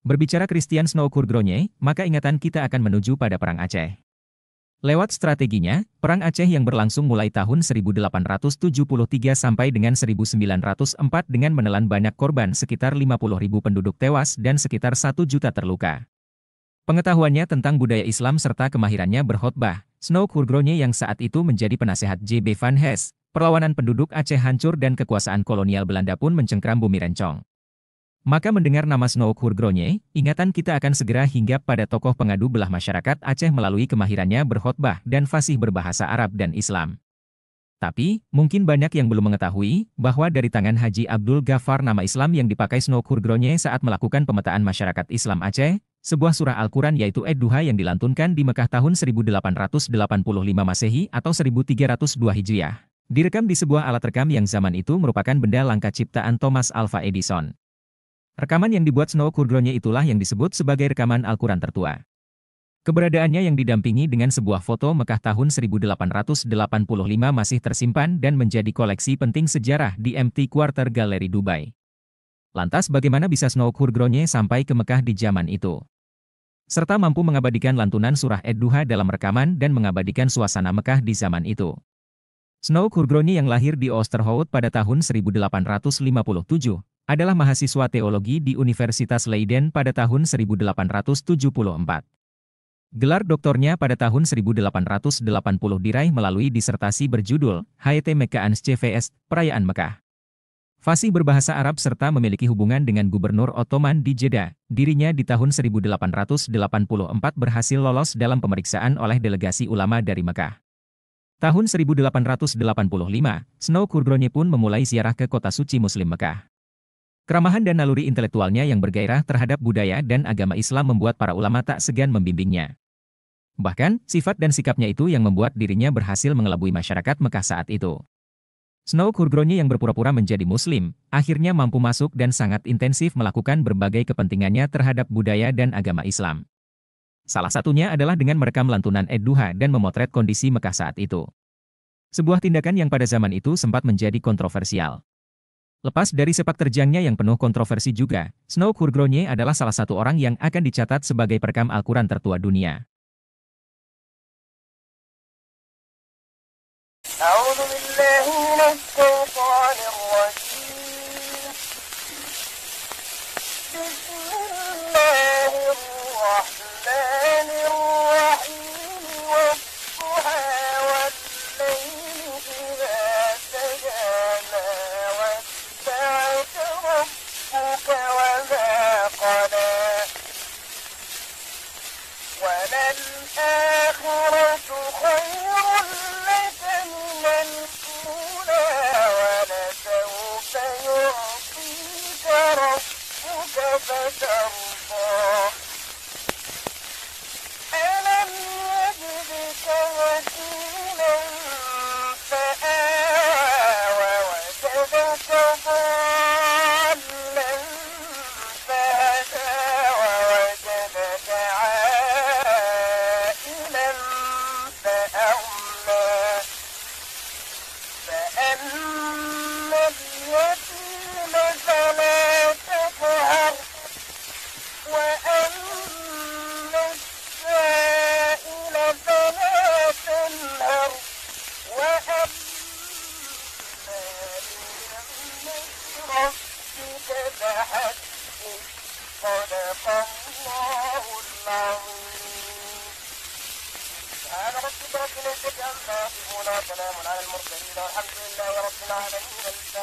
Berbicara Christian Snow Kurgronye, maka ingatan kita akan menuju pada Perang Aceh. Lewat strateginya, Perang Aceh yang berlangsung mulai tahun 1873 sampai dengan 1904 dengan menelan banyak korban sekitar 50.000 penduduk tewas dan sekitar 1 juta terluka. Pengetahuannya tentang budaya Islam serta kemahirannya berkhotbah, Snow Kurgronye yang saat itu menjadi penasehat J.B. van Hees, perlawanan penduduk Aceh hancur dan kekuasaan kolonial Belanda pun mencengkram bumi Rencong. Maka mendengar nama Snow Kurgronye, ingatan kita akan segera hinggap pada tokoh pengadu belah masyarakat Aceh melalui kemahirannya berkhotbah dan fasih berbahasa Arab dan Islam. Tapi, mungkin banyak yang belum mengetahui bahwa dari tangan Haji Abdul Ghaffar nama Islam yang dipakai Snow Kurgronye saat melakukan pemetaan masyarakat Islam Aceh, sebuah surah Al-Quran yaitu Ad-Duha yang dilantunkan di Mekah tahun 1885 Masehi atau 1302 Hijriah. Direkam di sebuah alat rekam yang zaman itu merupakan benda langka ciptaan Thomas Alva Edison. Rekaman yang dibuat Snow Kurgronye itulah yang disebut sebagai rekaman Al-Quran tertua. Keberadaannya yang didampingi dengan sebuah foto Mekah tahun 1885 masih tersimpan dan menjadi koleksi penting sejarah di MT Quarter Gallery Dubai. Lantas bagaimana bisa Snow Kurgronye sampai ke Mekah di zaman itu? Serta mampu mengabadikan lantunan surah Ad-Duha dalam rekaman dan mengabadikan suasana Mekah di zaman itu. Snow Kurgronye yang lahir di Oosterhout pada tahun 1857, adalah mahasiswa teologi di Universitas Leiden pada tahun 1874. Gelar doktornya pada tahun 1880 diraih melalui disertasi berjudul HT Mekkaans CVS, Perayaan Mekah. Fasih berbahasa Arab serta memiliki hubungan dengan Gubernur Ottoman di Jeddah, dirinya di tahun 1884 berhasil lolos dalam pemeriksaan oleh delegasi ulama dari Mekah. Tahun 1885, Snow Kurgronye pun memulai ziarah ke kota suci Muslim Mekah. Keramahan dan naluri intelektualnya yang bergairah terhadap budaya dan agama Islam membuat para ulama tak segan membimbingnya. Bahkan, sifat dan sikapnya itu yang membuat dirinya berhasil mengelabui masyarakat Mekah saat itu. Snow Kurgronye yang berpura-pura menjadi Muslim, akhirnya mampu masuk dan sangat intensif melakukan berbagai kepentingannya terhadap budaya dan agama Islam. Salah satunya adalah dengan merekam lantunan Ad-Duha dan memotret kondisi Mekah saat itu. Sebuah tindakan yang pada zaman itu sempat menjadi kontroversial. Lepas dari sepak terjangnya yang penuh kontroversi juga, Snow Kurgronye adalah salah satu orang yang akan dicatat sebagai perekam Al-Quran tertua dunia. صدق الله العظيم. سبحان ربك رب العزة عما يصفون وسلام على المرسلين والحمد لله رب العالمين.